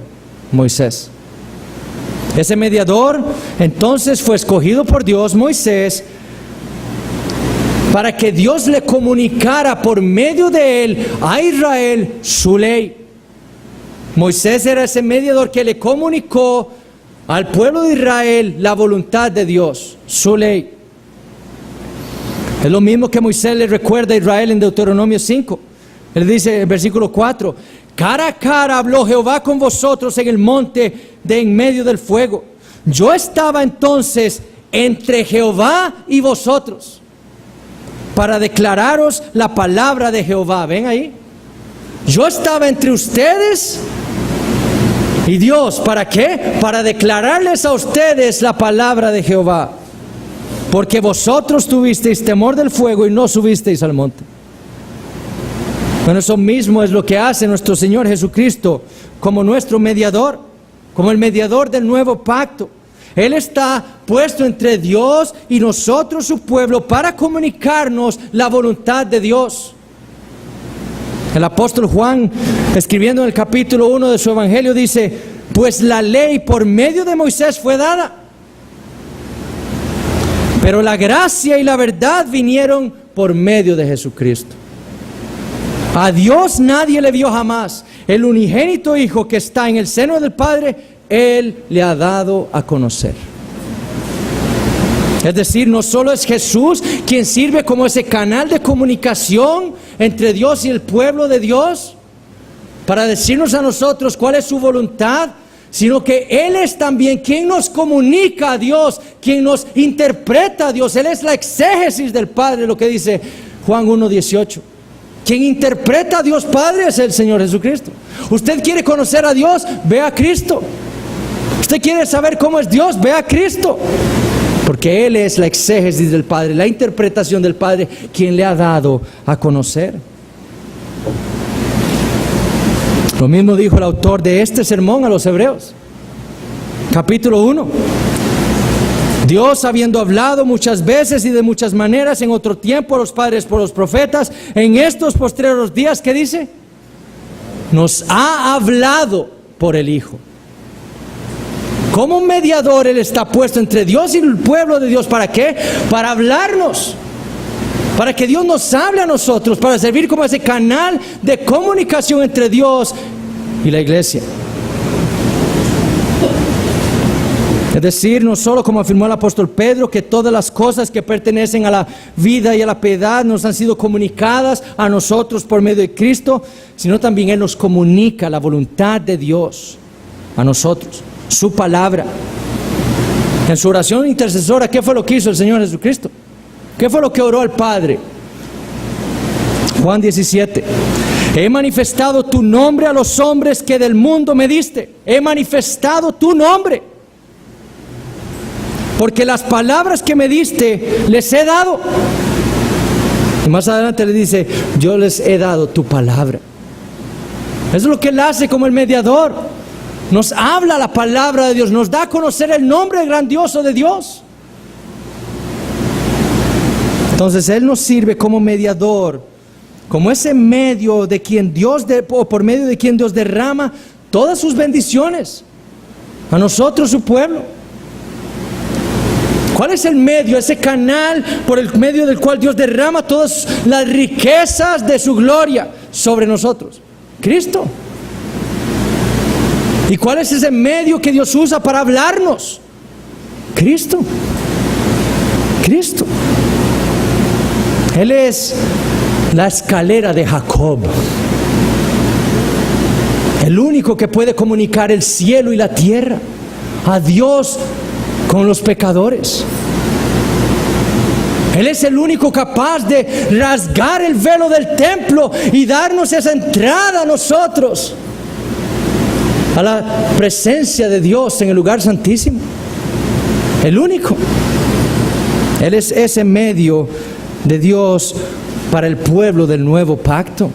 Moisés. Ese mediador entonces fue escogido por Dios, Moisés, para que Dios le comunicara por medio de él a Israel su ley. Moisés era ese mediador que le comunicó al pueblo de Israel la voluntad de Dios, su ley. Es lo mismo que Moisés le recuerda a Israel en Deuteronomio 5. Él dice en versículo 4, cara a cara habló Jehová con vosotros en el monte de en medio del fuego. Yo estaba entonces entre Jehová y vosotros para declararos la palabra de Jehová. ¿Ven ahí? Yo estaba entre ustedes y Dios. ¿Para qué? Para declararles a ustedes la palabra de Jehová. Porque vosotros tuvisteis temor del fuego y no subisteis al monte. Bueno, eso mismo es lo que hace nuestro Señor Jesucristo como nuestro mediador, como el mediador del nuevo pacto. Él está puesto entre Dios y nosotros, su pueblo, para comunicarnos la voluntad de Dios. El apóstol Juan, escribiendo en el capítulo 1 de su evangelio, dice: pues la ley por medio de Moisés fue dada, pero la gracia y la verdad vinieron por medio de Jesucristo. A Dios nadie le vio jamás. El unigénito Hijo que está en el seno del Padre, Él le ha dado a conocer. Es decir, no solo es Jesús quien sirve como ese canal de comunicación entre Dios y el pueblo de Dios, para decirnos a nosotros cuál es su voluntad, sino que Él es también quien nos comunica a Dios, quien nos interpreta a Dios. Él es la exégesis del Padre, lo que dice Juan 1:18. Quien interpreta a Dios Padre es el Señor Jesucristo. Usted quiere conocer a Dios, ve a Cristo. Usted quiere saber cómo es Dios, ve a Cristo. Porque Él es la exégesis del Padre, la interpretación del Padre, quien le ha dado a conocer. Lo mismo dijo el autor de este sermón a los Hebreos, capítulo 1. Dios, habiendo hablado muchas veces y de muchas maneras en otro tiempo a los padres por los profetas, en estos postreros días, ¿qué dice? Nos ha hablado por el Hijo. Como un mediador Él está puesto entre Dios y el pueblo de Dios. ¿Para qué? Para hablarnos, para que Dios nos hable a nosotros, para servir como ese canal de comunicación entre Dios y la iglesia. Es decir, no solo como afirmó el apóstol Pedro, que todas las cosas que pertenecen a la vida y a la piedad nos han sido comunicadas a nosotros por medio de Cristo, sino también Él nos comunica la voluntad de Dios a nosotros, su palabra. En su oración intercesora, ¿qué fue lo que hizo el Señor Jesucristo? ¿Qué fue lo que oró al Padre? Juan 17: he manifestado tu nombre a los hombres que del mundo me diste. He manifestado tu nombre, porque las palabras que me diste les he dado. Y más adelante le dice: yo les he dado tu palabra. Eso es lo que Él hace como el mediador. Nos habla la palabra de Dios, nos da a conocer el nombre grandioso de Dios. Entonces Él nos sirve como mediador, como ese medio de quien Dios, o por medio de quien Dios derrama todas sus bendiciones a nosotros, su pueblo. ¿Cuál es el medio, ese canal por el medio del cual Dios derrama todas las riquezas de su gloria sobre nosotros? Cristo. ¿Y cuál es ese medio que Dios usa para hablarnos? Cristo. Cristo. Él es la escalera de Jacob, el único que puede comunicar el cielo y la tierra, a Dios con los pecadores. Él es el único capaz de rasgar el velo del templo y darnos esa entrada a nosotros, a la presencia de Dios en el lugar santísimo. El único. Él es ese medio de Dios para el pueblo del nuevo pacto.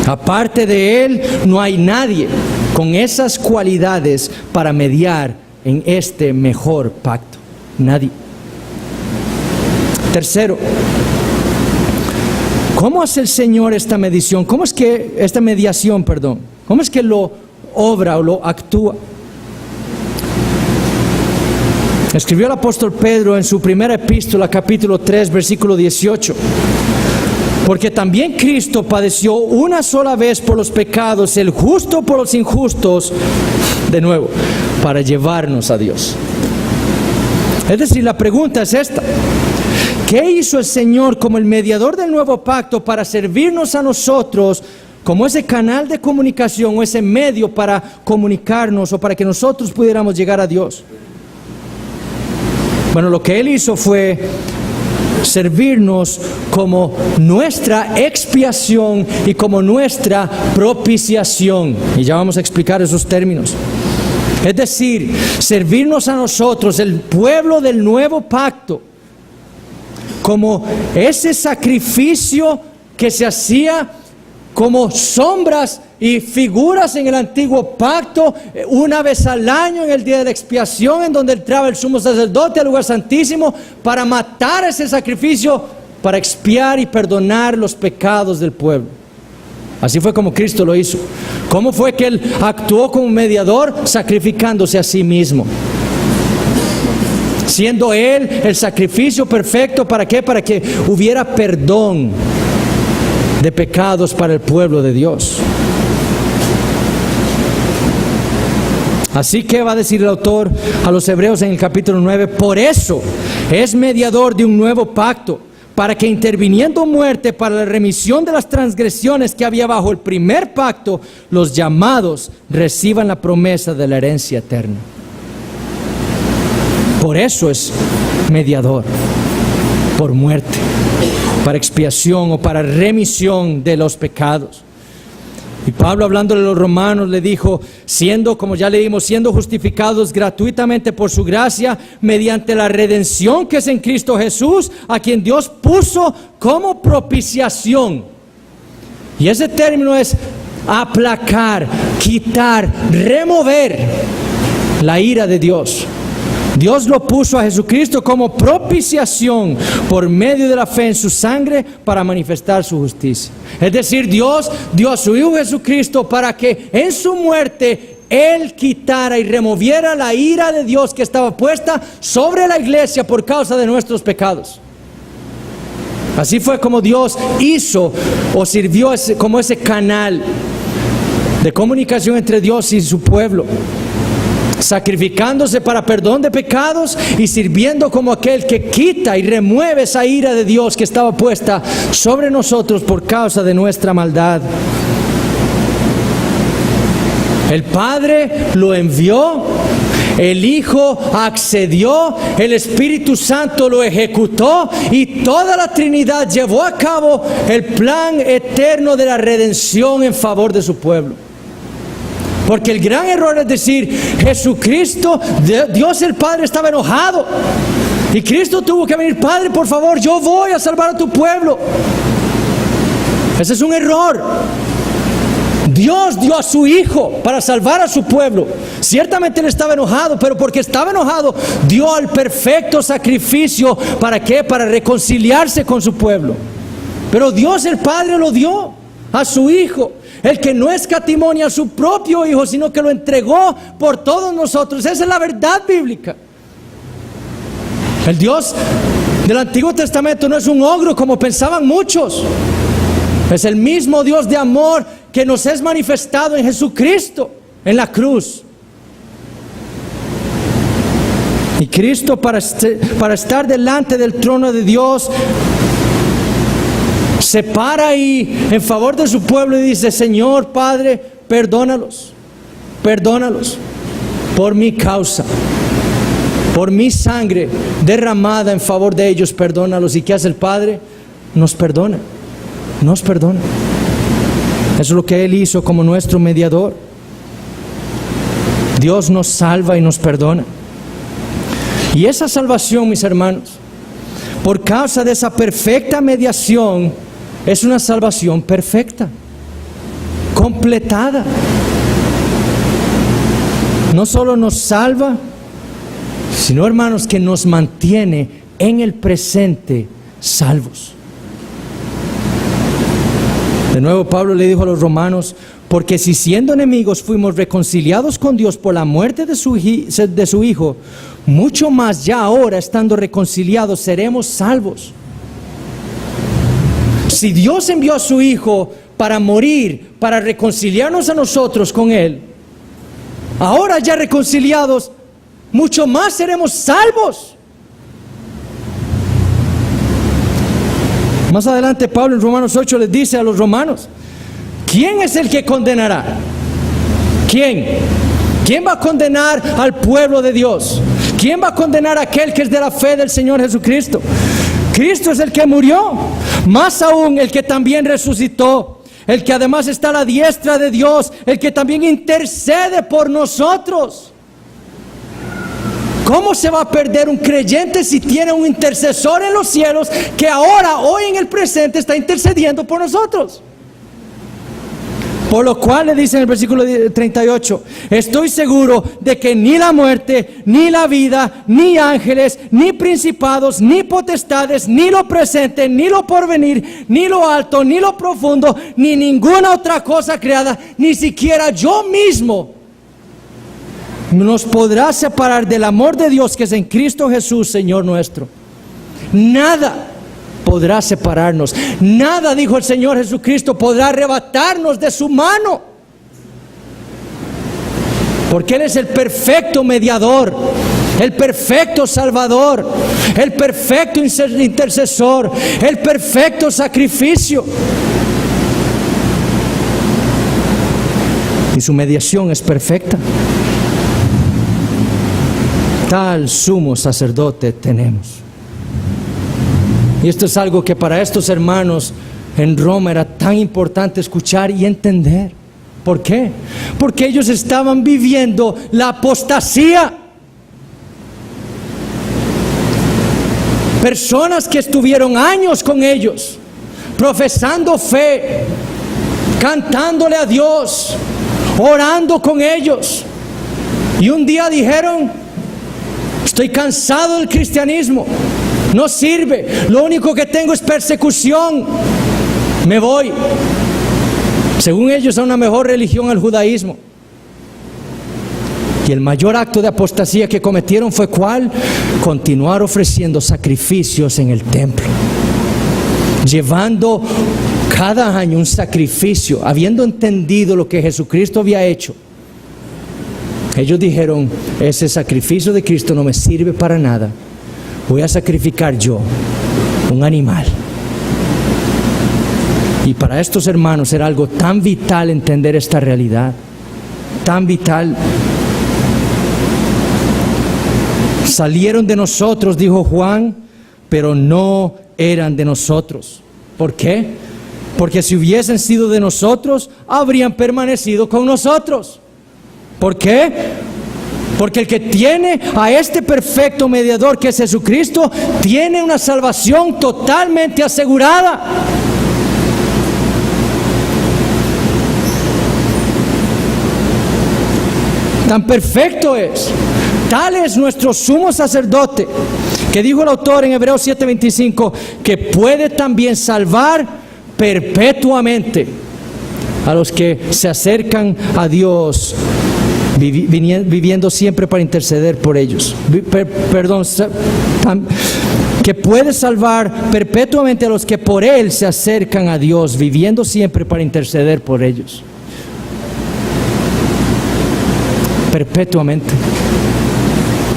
Aparte de Él, no hay nadie con esas cualidades para mediar en este mejor pacto. Nadie. Tercero, ¿cómo hace el Señor esta mediación? ¿Cómo es que esta mediación, cómo es que lo obra o lo actúa? Escribió el apóstol Pedro en su primera epístola, capítulo 3, versículo 18. Porque también Cristo padeció una sola vez por los pecados, el justo por los injustos, de nuevo, para llevarnos a Dios. Es decir, la pregunta es esta: ¿qué hizo el Señor como el mediador del nuevo pacto para servirnos a nosotros como ese canal de comunicación o ese medio para comunicarnos o para que nosotros pudiéramos llegar a Dios? Bueno, lo que Él hizo fue servirnos como nuestra expiación y como nuestra propiciación. Y ya vamos a explicar esos términos. Es decir, servirnos a nosotros, el pueblo del nuevo pacto, como ese sacrificio que se hacía como sombras y figuras en el antiguo pacto, una vez al año en el día de la expiación, en donde entraba el sumo sacerdote al lugar santísimo para matar ese sacrificio para expiar y perdonar los pecados del pueblo. Así fue como Cristo lo hizo. ¿Cómo fue que Él actuó como mediador? Sacrificándose a sí mismo. Siendo Él el sacrificio perfecto, ¿para qué? Para que hubiera perdón de pecados para el pueblo de Dios. Así que va a decir el autor a los Hebreos en el capítulo 9, por eso es mediador de un nuevo pacto, para que interviniendo muerte para la remisión de las transgresiones que había bajo el primer pacto, los llamados reciban la promesa de la herencia eterna. Por eso es mediador, por muerte, para expiación o para remisión de los pecados. Y Pablo, hablándole a los romanos, le dijo, siendo, como ya leímos, siendo justificados gratuitamente por su gracia, mediante la redención que es en Cristo Jesús, a quien Dios puso como propiciación. Y ese término es aplacar, quitar, remover la ira de Dios. Dios lo puso a Jesucristo como propiciación por medio de la fe en su sangre para manifestar su justicia. Es decir, Dios dio a su Hijo Jesucristo para que en su muerte Él quitara y removiera la ira de Dios que estaba puesta sobre la iglesia por causa de nuestros pecados. Así fue como Dios hizo o sirvió como ese canal de comunicación entre Dios y su pueblo, sacrificándose para perdón de pecados y sirviendo como aquel que quita y remueve esa ira de Dios que estaba puesta sobre nosotros por causa de nuestra maldad. El Padre lo envió, el Hijo accedió, el Espíritu Santo lo ejecutó y toda la Trinidad llevó a cabo el plan eterno de la redención en favor de su pueblo. Porque el gran error es decir, Jesucristo, Dios el Padre estaba enojado y Cristo tuvo que venir, Padre, por favor, yo voy a salvar a tu pueblo. Ese es un error. Dios dio a su Hijo para salvar a su pueblo. Ciertamente Él estaba enojado, pero porque estaba enojado, dio al perfecto sacrificio. ¿Para qué? Para reconciliarse con su pueblo. Pero Dios el Padre lo dio a su Hijo, el que no escatimó a su propio Hijo, sino que lo entregó por todos nosotros. Esa es la verdad bíblica. El Dios del Antiguo Testamento no es un ogro como pensaban muchos. Es el mismo Dios de amor que nos es manifestado en Jesucristo, en la cruz. Y Cristo, para estar delante del trono de Dios, se para ahí en favor de su pueblo y dice, Señor Padre, perdónalos por mi causa, por mi sangre derramada en favor de ellos, perdónalos. ¿Y qué hace el Padre? Nos perdona. Eso es lo que Él hizo como nuestro mediador. Dios nos salva y nos perdona. Y esa salvación, mis hermanos, por causa de esa perfecta mediación, es una salvación perfecta, completada. No solo nos salva, sino, hermanos, que nos mantiene en el presente salvos. De nuevo Pablo le dijo a los romanos, porque si siendo enemigos fuimos reconciliados con Dios por la muerte de su Hijo, mucho más ya ahora, estando reconciliados, seremos salvos. Si Dios envió a su Hijo para morir, para reconciliarnos a nosotros con Él, ahora ya reconciliados, mucho más seremos salvos. Más adelante Pablo en Romanos 8 les dice a los romanos, ¿quién es el que condenará? ¿Quién? ¿Quién va a condenar al pueblo de Dios? ¿Quién va a condenar a aquel que es de la fe del Señor Jesucristo? Cristo es el que murió, más aún el que también resucitó, el que además está a la diestra de Dios, el que también intercede por nosotros. ¿Cómo se va a perder un creyente si tiene un intercesor en los cielos que ahora, hoy en el presente, está intercediendo por nosotros? Por lo cual le dice en el versículo 38, estoy seguro de que ni la muerte, ni la vida, ni ángeles, ni principados, ni potestades, ni lo presente, ni lo porvenir, ni lo alto, ni lo profundo, ni ninguna otra cosa creada, ni siquiera yo mismo, nos podrá separar del amor de Dios que es en Cristo Jesús, Señor nuestro. Nada podrá separarnos. Nada, dijo el Señor Jesucristo, podrá arrebatarnos de su mano. Porque Él es el perfecto mediador, el perfecto salvador, el perfecto intercesor, el perfecto sacrificio. Y su mediación es perfecta. Tal sumo sacerdote tenemos. Y esto es algo que para estos hermanos en Roma era tan importante escuchar y entender. ¿Por qué? Porque ellos estaban viviendo la apostasía. Personas que estuvieron años con ellos, profesando fe, cantándole a Dios, orando con ellos. Y un día dijeron, estoy cansado del cristianismo. No sirve, lo único que tengo es persecución, me voy. Según ellos, era una mejor religión el judaísmo. Y el mayor acto de apostasía que cometieron fue ¿cuál? Continuar ofreciendo sacrificios en el templo, llevando cada año un sacrificio, habiendo entendido lo que Jesucristo había hecho. Ellos dijeron, ese sacrificio de Cristo no me sirve para nada. Voy a sacrificar yo un animal. Y para estos hermanos era algo tan vital entender esta realidad, tan vital. Salieron de nosotros, dijo Juan, pero no eran de nosotros. ¿Por qué? Porque si hubiesen sido de nosotros, habrían permanecido con nosotros. ¿Por qué? Porque el que tiene a este perfecto mediador que es Jesucristo, tiene una salvación totalmente asegurada. Tan perfecto es, tal es nuestro sumo sacerdote, que dijo el autor en Hebreos 7:25, que puede también salvar perpetuamente a los que se acercan a Dios, viviendo siempre para interceder por ellos. Que puede salvar perpetuamente a los que por Él se acercan a Dios, viviendo siempre para interceder por ellos. Perpetuamente.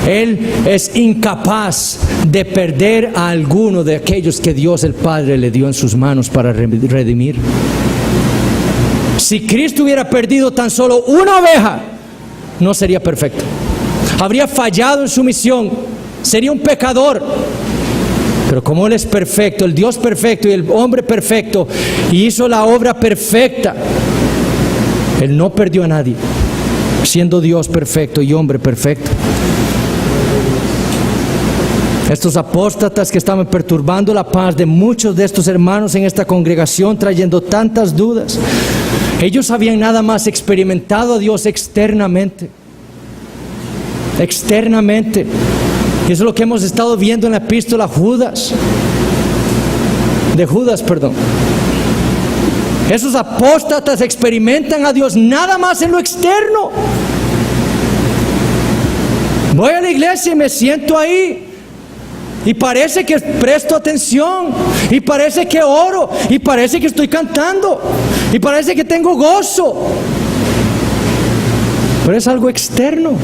Él es incapaz de perder a alguno de aquellos que Dios el Padre le dio en sus manos para redimir. Si Cristo hubiera perdido tan solo una oveja, no sería perfecto. Habría fallado en su misión. Sería un pecador. Pero como Él es perfecto, el Dios perfecto y el hombre perfecto, y hizo la obra perfecta, Él no perdió a nadie, siendo Dios perfecto y hombre perfecto. Estos apóstatas que estaban perturbando la paz de muchos de estos hermanos en esta congregación, trayendo tantas dudas, ellos habían nada más experimentado a Dios externamente. Externamente. Y eso es lo que hemos estado viendo en la epístola de Judas. Esos apóstatas experimentan a Dios nada más en lo externo. Voy a la iglesia y me siento ahí, y parece que presto atención, y parece que oro, y parece que estoy cantando, y parece que tengo gozo, pero es algo externo.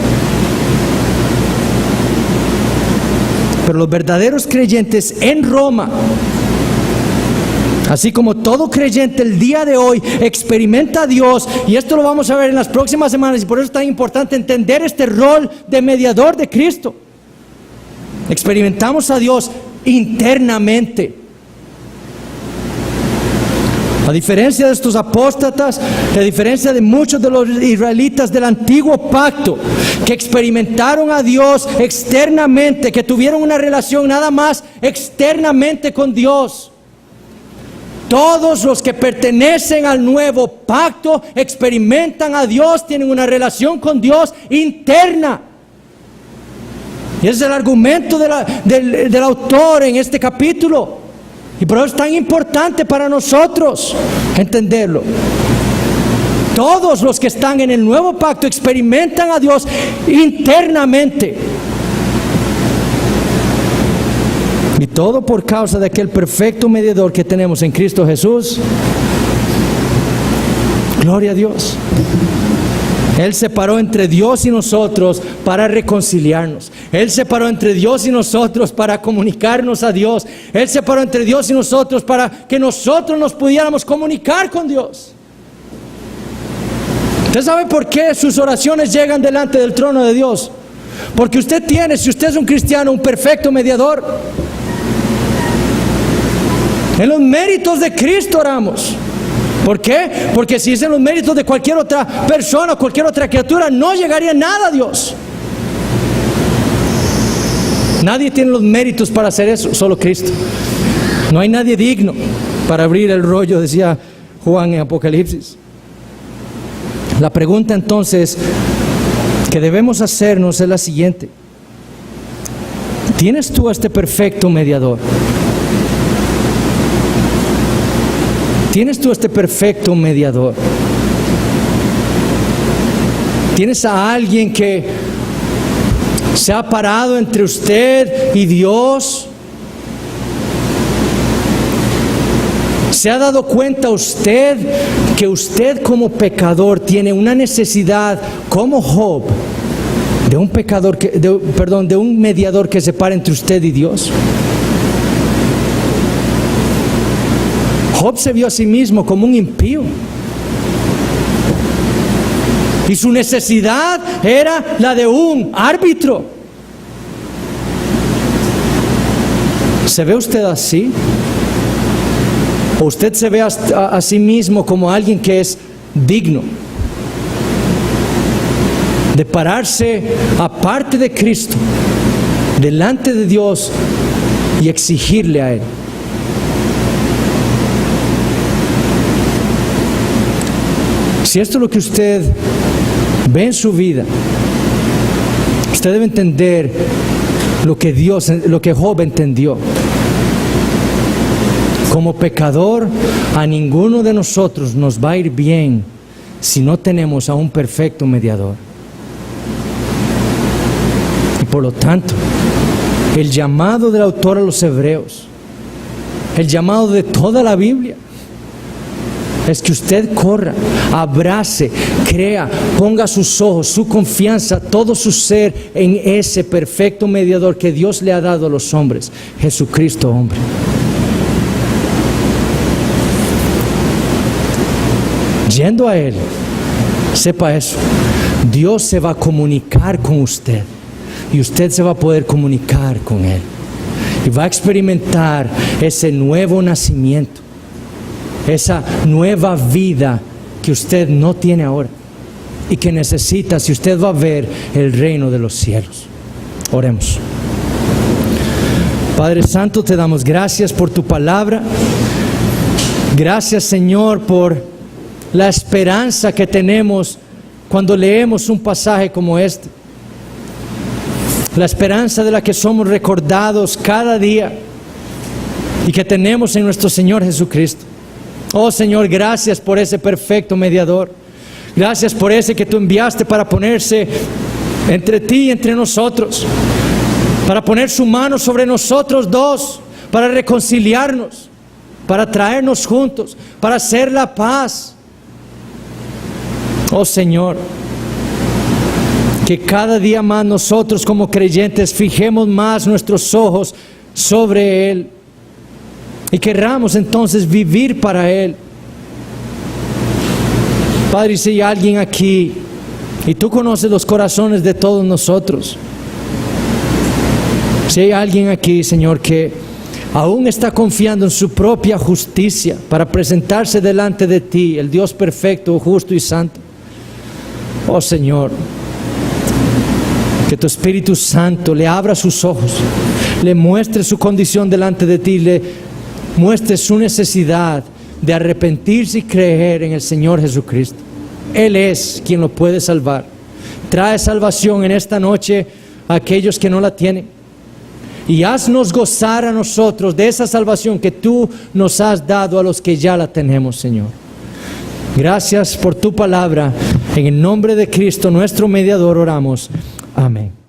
Pero los verdaderos creyentes en Roma, así como todo creyente el día de hoy, experimenta a Dios, y esto lo vamos a ver en las próximas semanas, y por eso es tan importante entender este rol de mediador de Cristo. Experimentamos a Dios internamente. A diferencia de estos apóstatas, a diferencia de muchos de los israelitas del antiguo pacto, que experimentaron a Dios externamente, que tuvieron una relación nada más externamente con Dios, Todos los que pertenecen al nuevo pacto experimentan a Dios, tienen una relación con Dios interna. Y ese es el argumento del autor en este capítulo. Y por eso es tan importante para nosotros entenderlo. Todos los que están en el nuevo pacto experimentan a Dios internamente. Y todo por causa de aquel perfecto mediador que tenemos en Cristo Jesús. Gloria a Dios. Él se paró entre Dios y nosotros para reconciliarnos. Él se paró entre Dios y nosotros para comunicarnos a Dios. Él se paró entre Dios y nosotros para que nosotros nos pudiéramos comunicar con Dios. ¿Usted sabe por qué sus oraciones llegan delante del trono de Dios? Porque usted tiene, si usted es un cristiano, un perfecto mediador. En los méritos de Cristo oramos. ¿Por qué? Porque si es en los méritos de cualquier otra persona, cualquier otra criatura, no llegaría nada a Dios. Nadie tiene los méritos para hacer eso, solo Cristo. No hay nadie digno para abrir el rollo, decía Juan en Apocalipsis. La pregunta entonces que debemos hacernos es la siguiente: ¿tienes tú a este perfecto mediador? ¿Tienes tú este perfecto mediador? ¿Tienes a alguien que se ha parado entre usted y Dios? ¿Se ha dado cuenta usted que usted como pecador tiene una necesidad como Job de un pecador de un mediador que se pare entre usted y Dios? Job se vio a sí mismo como un impío. Y su necesidad era la de un árbitro. ¿Se ve usted así? ¿O usted se ve a sí mismo como alguien que es digno de pararse aparte de Cristo, delante de Dios y exigirle a Él? Si esto es lo que usted ve en su vida, usted debe entender lo que Job entendió. Como pecador, a ninguno de nosotros nos va a ir bien si no tenemos a un perfecto mediador. Y por lo tanto, el llamado del autor a los Hebreos, el llamado de toda la Biblia, es que usted corra, abrace, crea, ponga sus ojos, su confianza, todo su ser en ese perfecto mediador que Dios le ha dado a los hombres, Jesucristo hombre. Yendo a Él, sepa eso, Dios se va a comunicar con usted y usted se va a poder comunicar con Él y va a experimentar ese nuevo nacimiento, esa nueva vida que usted no tiene ahora y que necesita si usted va a ver el reino de los cielos. Oremos. Padre Santo, te damos gracias por tu palabra. Gracias, Señor, por la esperanza que tenemos cuando leemos un pasaje como este. La esperanza de la que somos recordados cada día y que tenemos en nuestro Señor Jesucristo. Oh Señor, gracias por ese perfecto mediador. Gracias por ese que tú enviaste para ponerse entre ti y entre nosotros, para poner su mano sobre nosotros dos, para reconciliarnos, para traernos juntos, para hacer la paz. Oh Señor, que cada día más nosotros como creyentes fijemos más nuestros ojos sobre Él y querramos entonces vivir para Él. Padre, si hay alguien aquí y tú conoces los corazones de todos nosotros, si hay alguien aquí, Señor, que aún está confiando en su propia justicia para presentarse delante de ti, el Dios perfecto, justo y santo, oh Señor, que tu Espíritu Santo le abra sus ojos, le muestre su condición delante de ti, le muestre su necesidad de arrepentirse y creer en el Señor Jesucristo. Él es quien lo puede salvar. Trae salvación en esta noche a aquellos que no la tienen. Y haznos gozar a nosotros de esa salvación que tú nos has dado a los que ya la tenemos, Señor. Gracias por tu palabra. En el nombre de Cristo, nuestro mediador, oramos. Amén.